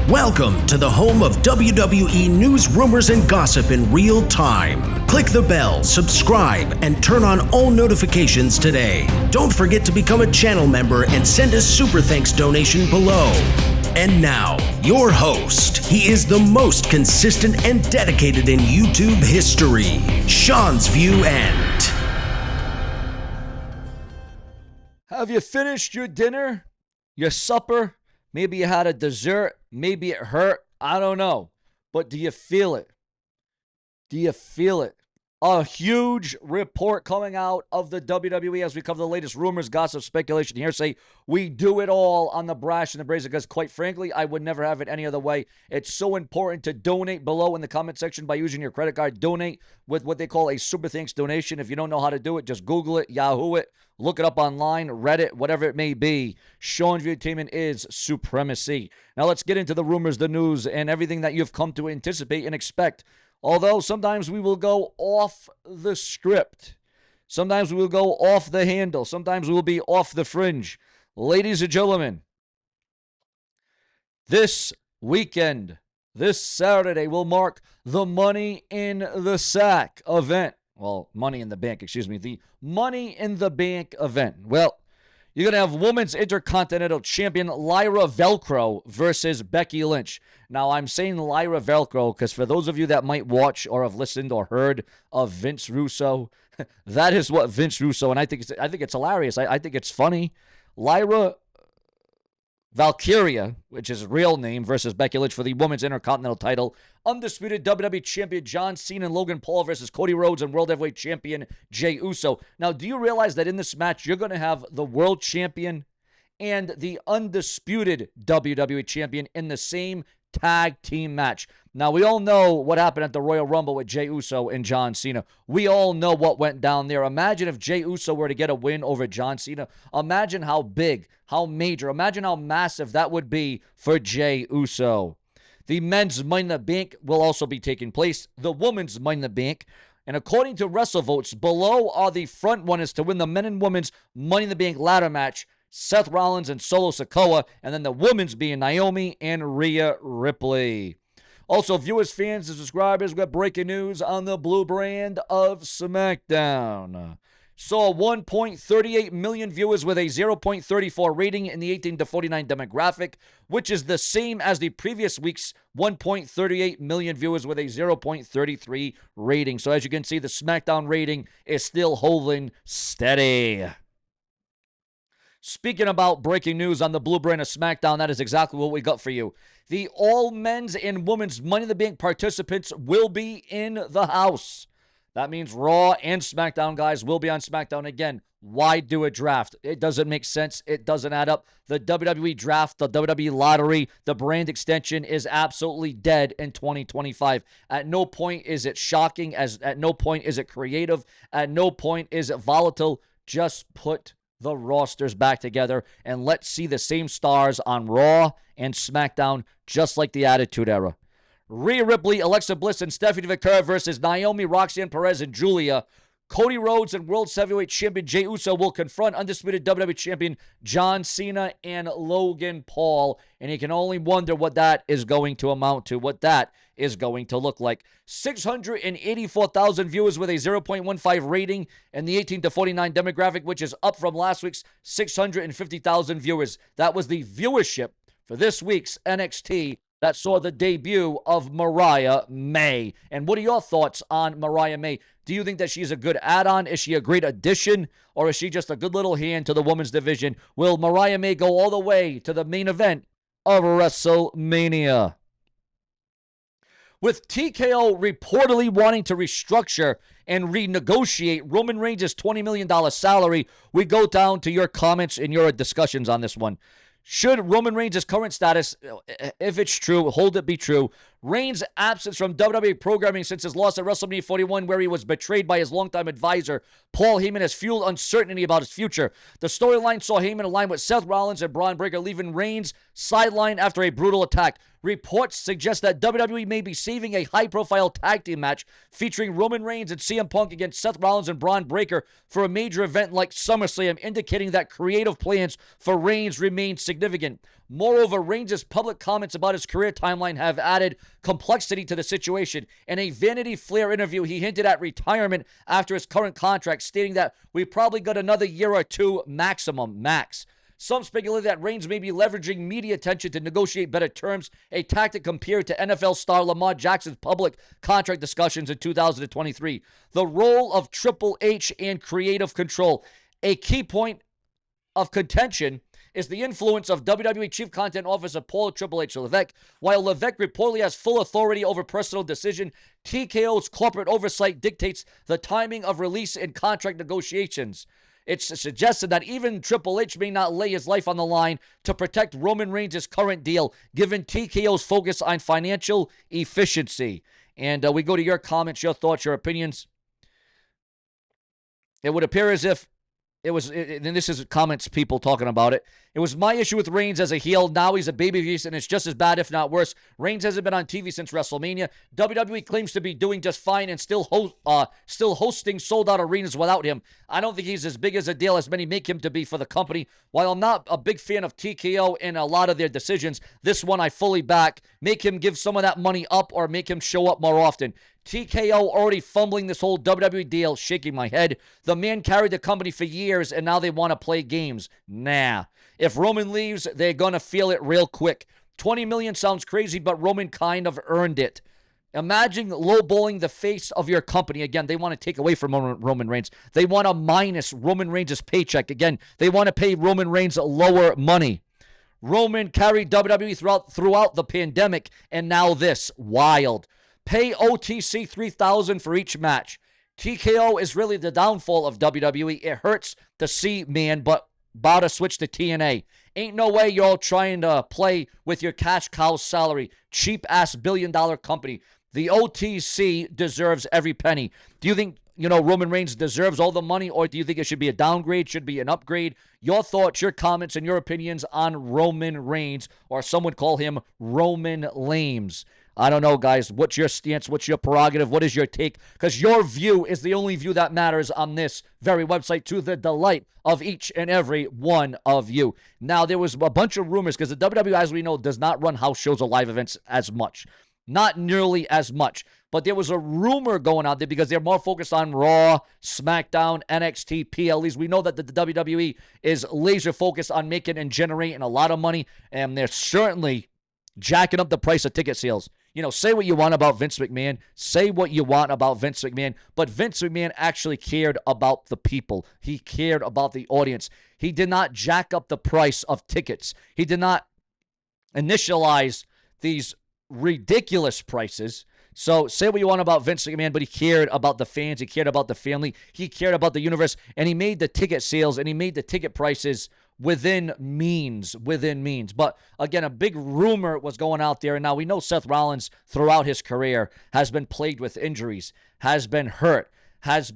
Welcome to the home of WWE news, rumors, and gossip in real time. Click the bell, subscribe, and turn on all notifications today. Don't forget to become a channel member and send a super thanks donation below. And now, your host. He is the most consistent and dedicated in YouTube history, Seanzviewent. Have you finished your dinner? Your supper? Maybe you had a dessert. Maybe it hurt. I don't know. But do you feel it? Do you feel it? A huge report coming out of the WWE as we cover the latest rumors, gossip, speculation, hearsay. We do it all on the Brash and the Brazen because, quite frankly, I would never have it any other way. It's so important to donate below in the comment section by using your credit card. Donate with what they call a super thanks donation. If you don't know how to do it, just Google it, Yahoo it, look it up online, Reddit, whatever it may be. Sean's Entertainment is supremacy. Now let's get into the rumors, the news, and everything that you've come to anticipate and expect. Although sometimes we will go off the script. Sometimes we will go off the handle. Sometimes we will be off the fringe. Ladies and gentlemen, this weekend, this Saturday, will mark the Money in the Sack event. Well, Money in the Bank, excuse me. The Money in the Bank event. Well, you're going to have Women's Intercontinental Champion Lyra Velcro versus Becky Lynch. Now, I'm saying Lyra Velcro because for those of you that might watch or have listened or heard of Vince Russo, that is what Vince Russo, and I think it's hilarious. I think it's funny. Lyra Valkyria, which is real name, versus Becky Lynch for the Women's Intercontinental title. Undisputed WWE Champion John Cena and Logan Paul versus Cody Rhodes and World Heavyweight Champion Jey Uso. Now, do you realize that in this match, you're going to have the World Champion and the Undisputed WWE Champion in the same tag team match? Now, we all know what happened at the Royal Rumble with Jey Uso and John Cena. We all know what went down there. Imagine if Jey Uso were to get a win over John Cena. Imagine how big, how major, imagine how massive that would be for Jey Uso. The men's Money in the Bank will also be taking place. The women's Money in the Bank. And according to WrestleVotes, below are the front runners to win the men and women's Money in the Bank ladder match. Seth Rollins and Solo Sikoa, and then the women's being Naomi and Rhea Ripley. Also, viewers, fans, and subscribers, we got breaking news on the blue brand of SmackDown. Saw 1.38 million viewers with a 0.34 rating in the 18 to 49 demographic, which is the same as the previous week's 1.38 million viewers with a 0.33 rating. So as you can see, the SmackDown rating is still holding steady. Speaking about breaking news on the blue brand of SmackDown, that is exactly what we got for you. The all men's and women's Money in the Bank participants will be in the house. That means Raw and SmackDown guys will be on SmackDown again. Why do a draft? It doesn't make sense. It doesn't add up. The WWE draft, the WWE lottery, the brand extension is absolutely dead in 2025. At no point is it shocking. At no point is it creative. At no point is it volatile. Just put the rosters back together and let's see the same stars on Raw and SmackDown, just like the Attitude Era. Rhea Ripley, Alexa Bliss, and Stephanie Vaquera versus Naomi, Roxanne Perez, and Julia. Cody Rhodes and World Heavyweight Champion Jey Uso will confront undisputed WWE Champion John Cena and Logan Paul. And you can only wonder what that is going to amount to, what that is going to look like. 684,000 viewers with a 0.15 rating in the 18 to 49 demographic, which is up from last week's 650,000 viewers. That was the viewership for this week's NXT that saw the debut of Mariah May. And what are your thoughts on Mariah May? Do you think that she's a good add-on? Is she a great addition? Or is she just a good little hand to the women's division? Will Mariah May go all the way to the main event of WrestleMania? With TKO reportedly wanting to restructure and renegotiate Roman Reigns' $20 million salary, we go down to your comments and your discussions on this one. Should Roman Reigns' current status, if it's true, hold it be true, Reigns' absence from WWE programming since his loss at WrestleMania 41, where he was betrayed by his longtime advisor, Paul Heyman, has fueled uncertainty about his future. The storyline saw Heyman align with Seth Rollins and Braun Breaker, leaving Reigns sidelined after a brutal attack. Reports suggest that WWE may be saving a high-profile tag team match featuring Roman Reigns and CM Punk against Seth Rollins and Braun Breaker for a major event like SummerSlam, indicating that creative plans for Reigns remain significant. Moreover, Reigns' public comments about his career timeline have added complexity to the situation. In a Vanity Fair interview, he hinted at retirement after his current contract, stating that we probably got another year or two max. Some speculate that Reigns may be leveraging media attention to negotiate better terms, a tactic compared to NFL star Lamar Jackson's public contract discussions in 2023. The role of Triple H and creative control. A key point of contention is the influence of WWE Chief Content Officer Paul Triple H Levesque. While Levesque reportedly has full authority over personal decision, TKO's corporate oversight dictates the timing of release and contract negotiations. It's suggested that even Triple H may not lay his life on the line to protect Roman Reigns' current deal, given TKO's focus on financial efficiency. And we go to your comments, your thoughts, your opinions. It would appear as if and this is comments, people talking about it. It was my issue with Reigns as a heel. Now he's a babyface, and it's just as bad, if not worse. Reigns hasn't been on TV since WrestleMania. WWE claims to be doing just fine and still hosting sold-out arenas without him. I don't think he's as big as a deal as many make him to be for the company. While I'm not a big fan of TKO and a lot of their decisions, this one I fully back. Make him give some of that money up or make him show up more often. TKO already fumbling this whole WWE deal, shaking my head. The man carried the company for years, and now they want to play games. Nah. If Roman leaves, they're going to feel it real quick. $20 million sounds crazy, but Roman kind of earned it. Imagine lowballing the face of your company. Again, they want to take away from Roman Reigns. They want to minus Roman Reigns' paycheck. Again, they want to pay Roman Reigns lower money. Roman carried WWE throughout the pandemic, and now this. Wild. Pay OTC $3,000 for each match. TKO is really the downfall of WWE. It hurts to see, man, but about to switch to TNA. Ain't no way you're all trying to play with your cash cow salary. Cheap-ass billion-dollar company. The OTC deserves every penny. Do you think, Roman Reigns deserves all the money, or do you think it should be a downgrade, should be an upgrade? Your thoughts, your comments, and your opinions on Roman Reigns, or some would call him Roman Lames. I don't know, guys. What's your stance? What's your prerogative? What is your take? Because your view is the only view that matters on this very website, to the delight of each and every one of you. Now, there was a bunch of rumors, because the WWE, as we know, does not run house shows or live events as much. Not nearly as much. But there was a rumor going out there because they're more focused on Raw, SmackDown, NXT, PLEs. We know that the WWE is laser focused on making and generating a lot of money, and they're certainly jacking up the price of ticket sales. Say what you want about Vince McMahon. Say what you want about Vince McMahon. But Vince McMahon actually cared about the people. He cared about the audience. He did not jack up the price of tickets. He did not initialize these ridiculous prices. So say what you want about Vince McMahon, but he cared about the fans. He cared about the family. He cared about the universe. And he made the ticket sales and he made the ticket prices within means. But again, a big rumor was going out there. And now we know Seth Rollins throughout his career has been plagued with injuries, has been hurt, has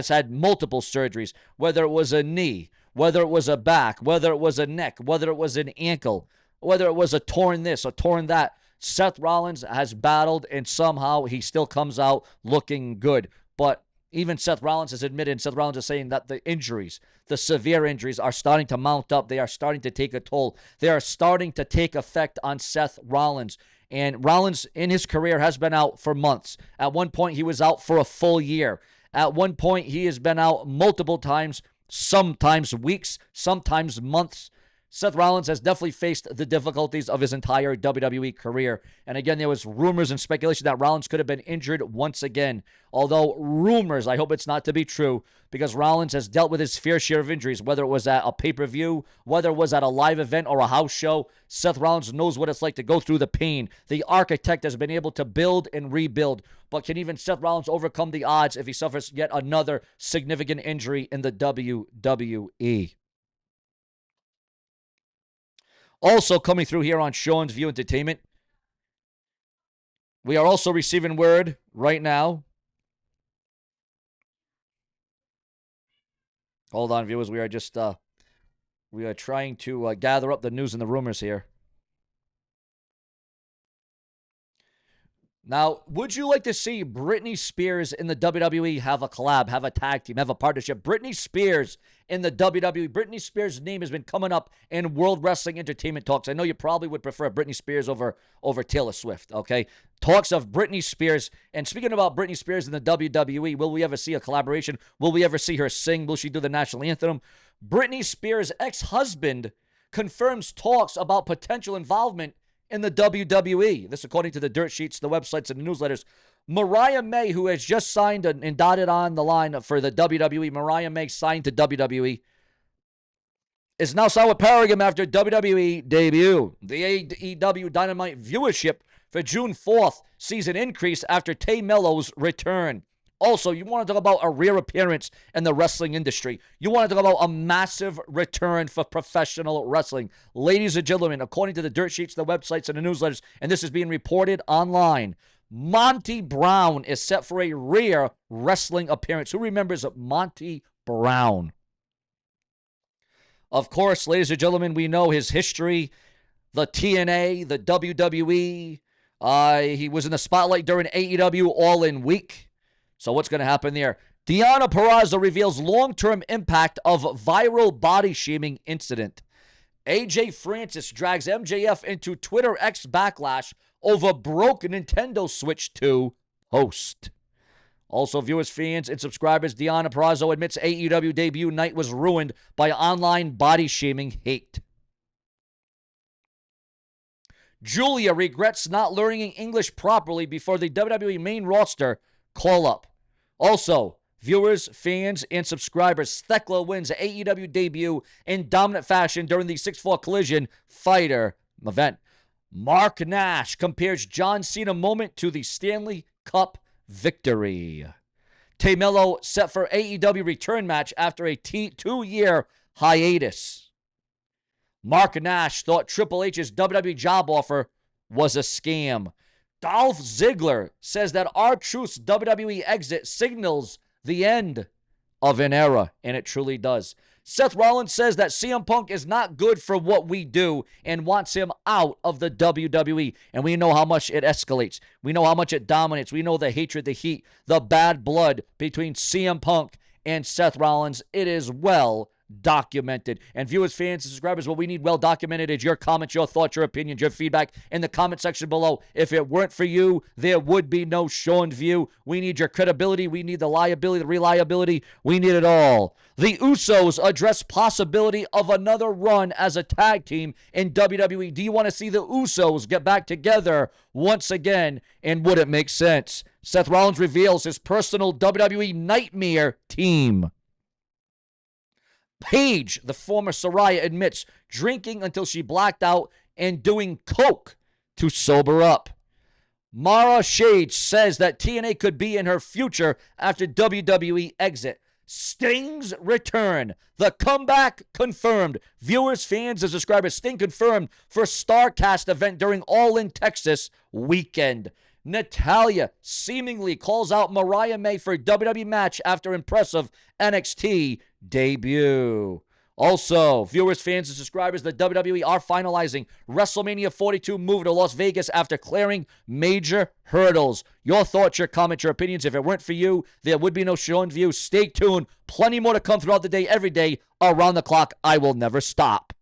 had multiple surgeries, whether it was a knee, whether it was a back, whether it was a neck, whether it was an ankle, whether it was a torn this or torn that. Seth Rollins has battled, and somehow he still comes out looking good. But even Seth Rollins has admitted, Seth Rollins is saying that the injuries, the severe injuries, are starting to mount up. They are starting to take a toll. They are starting to take effect on Seth Rollins. And Rollins, in his career, has been out for months. At one point, he was out for a full year. At one point, he has been out multiple times, sometimes weeks, sometimes months. Seth Rollins has definitely faced the difficulties of his entire WWE career. And again, there was rumors and speculation that Rollins could have been injured once again. Although rumors, I hope it's not to be true, because Rollins has dealt with his fair share of injuries, whether it was at a pay-per-view, whether it was at a live event or a house show. Seth Rollins knows what it's like to go through the pain. The architect has been able to build and rebuild. But can even Seth Rollins overcome the odds if he suffers yet another significant injury in the WWE? Also coming through here on Seanzviewent Entertainment, We are also receiving word right now. Hold on, viewers. We are just we are trying to gather up the news and the rumors here. Now, would you like to see Britney Spears in the WWE have a collab, have a tag team, have a partnership? Britney Spears in the WWE. Britney Spears' name has been coming up in World Wrestling Entertainment talks. I know you probably would prefer Britney Spears over Taylor Swift, okay? Talks of Britney Spears. And speaking about Britney Spears in the WWE, will we ever see a collaboration? Will we ever see her sing? Will she do the national anthem? Britney Spears' ex-husband confirms talks about potential involvement in the WWE. This according to the dirt sheets, the websites, and the newsletters. Mariah May, who has just signed and dotted on the line for the WWE, Mariah May signed to WWE, is now signed with Paragon after WWE debut. The AEW Dynamite viewership for June 4th sees an increase after Tay Mello's return. Also, you want to talk about a rare appearance in the wrestling industry. You want to talk about a massive return for professional wrestling. Ladies and gentlemen, according to the dirt sheets, the websites, and the newsletters, and this is being reported online, Monty Brown is set for a rare wrestling appearance. Who remembers Monty Brown? Of course, ladies and gentlemen, we know his history, the TNA, the WWE. He was in the spotlight during AEW All-In Week. So what's going to happen there? Deonna Purrazzo reveals long-term impact of viral body shaming incident. AJ Francis drags MJF into Twitter X backlash over broke Nintendo Switch 2 host. Also, viewers, fans, and subscribers, Deonna Purrazzo admits AEW debut night was ruined by online body shaming hate. Julia regrets not learning English properly before the WWE main roster call-up. Also, viewers, fans, and subscribers, Thekla wins AEW debut in dominant fashion during the 6-4 Collision Fighter event. Mark Nash compares John Cena moment to the Stanley Cup victory. Tay Mello set for AEW return match after a 2-year hiatus. Mark Nash thought Triple H's WWE job offer was a scam. Dolph Ziggler says that R-Truth's WWE exit signals the end of an era, and it truly does. Seth Rollins says that CM Punk is not good for what we do and wants him out of the WWE, and we know how much it escalates. We know how much it dominates. We know the hatred, the heat, the bad blood between CM Punk and Seth Rollins. It is well documented. And viewers, fans, and subscribers, what we need well documented is your comments, your thoughts, your opinions, your feedback in the comment section below. If it weren't for you, there would be no Seanzview. We need your credibility. We need the liability, the reliability. We need it all. The Usos address possibility of another run as a tag team in WWE. Do you want to see the Usos get back together once again? And would it make sense? Seth Rollins reveals his personal WWE nightmare team. Paige, the former Saraya, admits drinking until she blacked out and doing coke to sober up. Mara Shade says that TNA could be in her future after WWE exit. Sting's return. The comeback confirmed. Viewers, fans, and subscribers, Sting confirmed for StarCast event during All In Texas weekend. Natalya seemingly calls out Mariah May for WWE match after impressive NXT debut. Also, viewers, fans, and subscribers, the WWE are finalizing WrestleMania 42 move to Las Vegas after clearing major hurdles. Your thoughts, your comments, your opinions. If it weren't for you, there would be no Seanzview. Stay tuned. Plenty more to come throughout the day, every day, around the clock. I will never stop.